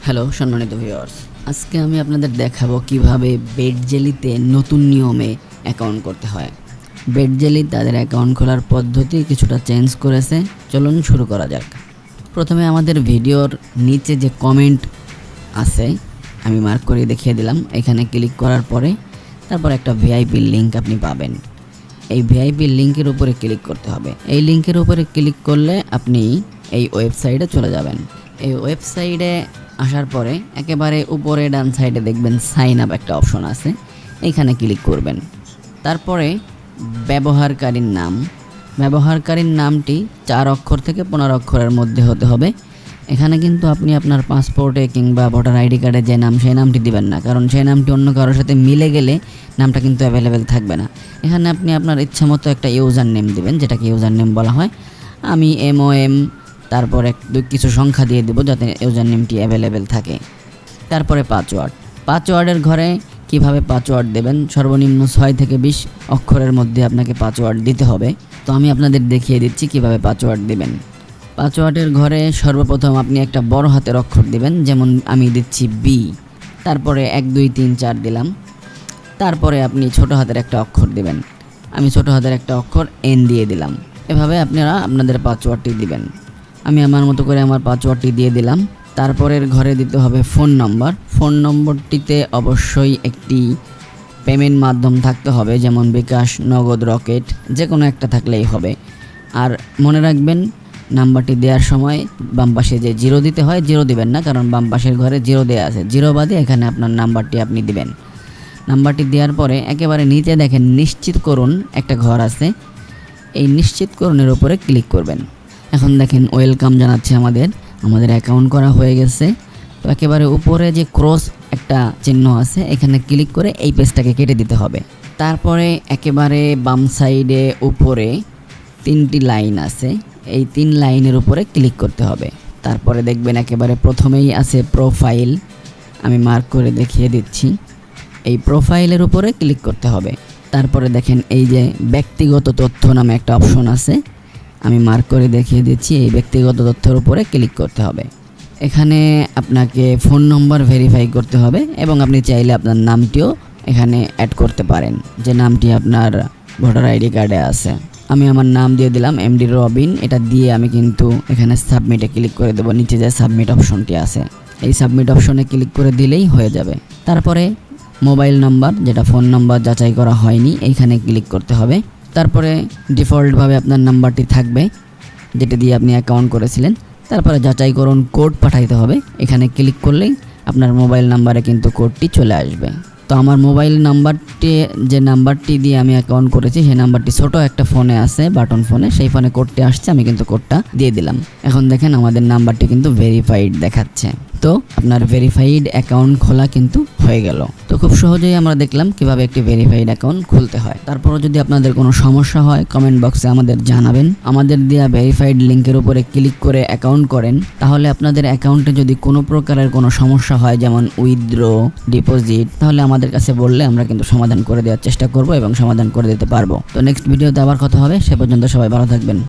Hello সম্মানিত viewers, আজকে আমি আপনাদের দেখাবো কিভাবে বেডজেলিতে নতুন নিয়মে অ্যাকাউন্ট করতে হয়। বেডজেলি তাদের অ্যাকাউন্ট খোলার পদ্ধতি কিছুটা চেঞ্জ করেছে। চলুন শুরু করা যাক। প্রথমে আমাদের ভিডিওর নিচে যে কমেন্ট আছে আমি মার্ক করে দেখিয়ে দিলাম, এখানে ক্লিক করার পরে তারপর একটা ভিআইপি লিঙ্ক আপনি পাবেন। এই ভিআইপি লিঙ্কের উপরে ক্লিক করতে হবে। এই লিঙ্কের উপরে ক্লিক করলে আপনি এই ওয়েবসাইটে চলে যাবেন। এই ওয়েবসাইটে আসার পরে একেবারে উপরে ডান সাইডে দেখবেন সাইন আপ একটা অপশন আছে, এইখানে ক্লিক করবেন। তারপরে ব্যবহারকারীর নামটি 4 অক্ষর থেকে 15 অক্ষরের মধ্যে হতে হবে। এখানে কিন্তু আপনি আপনার পাসপোর্টে কিংবা ভোটার আইডি কার্ডে যে নাম সেই নামটি দিবেন না, কারণ সেই নামটি অন্য কারোর সাথে মিলে গেলে নামটা কিন্তু অ্যাভেলেবেল থাকবে না। এখানে আপনি আপনার ইচ্ছা মতো একটা ইউজার নেম দিবেন, যেটাকে ইউজার নেম বলা হয়। আমি MOM তারপর কিছু সংখ্যা দিয়ে দেবো যাতে ইউজার নেমটি অ্যাভেলেবেল থাকে। তারপরে পাসওয়ার্ডের ঘরে কিভাবে পাসওয়ার্ড দেবেন, সর্বনিম্ন 6 থেকে 20 অক্ষরের মধ্যে আপনাকে পাসওয়ার্ড দিতে হবে। তো আমি আপনাদের দেখিয়ে দিচ্ছি কিভাবে পাসওয়ার্ড দিবেন। পাসওয়ার্ডের ঘরে সর্বপ্রথম আপনি একটা বড় হাতের অক্ষর দিবেন, যেমন আমি দিচ্ছি B, তারপরে 1 2 3 4 দিলাম। তারপরে আপনি ছোট হাতের একটা অক্ষর দিবেন, আমি ছোট হাতের একটা অক্ষর N দিয়ে দিলাম। এভাবে আপনারা আপনাদের পাসওয়ার্ডটি দিবেন। আমি আমার মতো করে আমার পাসওয়ার্ডটি দিয়ে দিলাম। তারপরের ঘরে দিতে হবে ফোন নম্বরটিতে অবশ্যই একটি পেমেন্ট মাধ্যম থাকতে হবে, যেমন বিকাশ, নগদ, রকেট, যে কোনো একটা থাকলেই হবে। আর মনে রাখবেন নাম্বারটি দেওয়ার সময় বাম পাশে যে 0 দিতে হয়, 0 দিবেন না, কারণ বাম পাশের ঘরে 0 দেওয়া আছে। 0 বাদে এখানে আপনার নাম্বারটি আপনি দিবেন। নাম্বারটি দেওয়ার পরে একেবারে নিচে দেখেন নিশ্চিত করুন একটা ঘর আছে, এই নিশ্চিত করুনের উপরে ক্লিক করবেন। এখন দেখেন ওয়েলকাম জানাচ্ছে আমাদের অ্যাকাউন্ট করা হয়ে গেছে। তো একেবারে উপরে যে ক্রস একটা চিহ্ন আছে এখানে ক্লিক করে এই পেজটাকে কেটে দিতে হবে। তারপরে একেবারে বাম সাইডে উপরে 3টি লাইন আছে, এই 3 লাইনের উপরে ক্লিক করতে হবে। তারপরে দেখবেন একেবারে প্রথমেই আছে প্রোফাইল, আমি মার্ক করে দেখিয়ে দিচ্ছি। এই প্রোফাইলের উপরে ক্লিক করতে হবে। তারপরে দেখেন এই যে ব্যক্তিগত তথ্য নামে একটা অপশন আছে, আমি মার্ক করে দেখিয়ে দিচ্ছি। এই ব্যক্তিগত তথ্যের উপরে ক্লিক করতে হবে। এখানে আপনাকে ফোন নম্বর ভেরিফাই করতে হবে এবং আপনি চাইলে আপনার নামটিও এখানে অ্যাড করতে পারেন, যে নামটি আপনার ভোটার আইডি কার্ডে আছে। আমি আমার নাম দিয়ে দিলাম MD রবিন। এটা দিয়ে আমি কিন্তু এখানে সাবমিটে ক্লিক করে দেবো। নিচে যে সাবমিট অপশনটি আছে এই সাবমিট অপশনে ক্লিক করে দিলেই হয়ে যাবে। তারপরে মোবাইল নাম্বার, যেটা ফোন নাম্বার যাচাই করা হয়নি, এইখানে ক্লিক করতে হবে। তারপরে ডিফল্টভাবে আপনার নাম্বারটি থাকবে যেটা দিয়ে আপনি অ্যাকাউন্ট করেছিলেন। তারপরে যাচাই করুন কোড পাঠাইতে হবে, এখানে ক্লিক করলেই আপনার মোবাইল নাম্বারে কিন্তু কোডটি চলে আসবে। তো আমার মোবাইল নাম্বারটি, যে নাম্বারটি দিয়ে আমি অ্যাকাউন্ট করেছি সেই নাম্বারটি ছোট একটা ফোনে আছে, বাটন ফোনে, সেই ফোনে কোডটি আসছে, আমি কিন্তু কোডটা দিয়ে দিলাম। এখন দেখেন আমাদের নাম্বারটি কিন্তু ভেরিফাইড দেখাচ্ছে। তো আপনার ভেরিফাইড অ্যাকাউন্ট খোলা কিন্তু হয়ে গেল। তো খুব সহজেই আমরা দেখলাম কিভাবে একটি ভেরিফাইড অ্যাকাউন্ট খুলতে হয়। তারপরও যদি আপনাদের কোনো সমস্যা হয় কমেন্ট বক্সে আমাদের জানাবেন। আমাদের দেওয়া ভেরিফাইড লিঙ্কের উপরে ক্লিক করে অ্যাকাউন্ট করেন, তাহলে আপনাদের অ্যাকাউন্টে যদি কোনো প্রকারের কোনো সমস্যা হয়, যেমন উইথড্র, ডিপোজিট, তাহলে আমাদের কাছে বললে আমরা কিন্তু সমাধান করে দেওয়ার চেষ্টা করব এবং সমাধান করে দিতে পারবো। তো নেক্সট ভিডিওতে আবার কথা হবে, সে পর্যন্ত সবাই ভালো থাকবেন।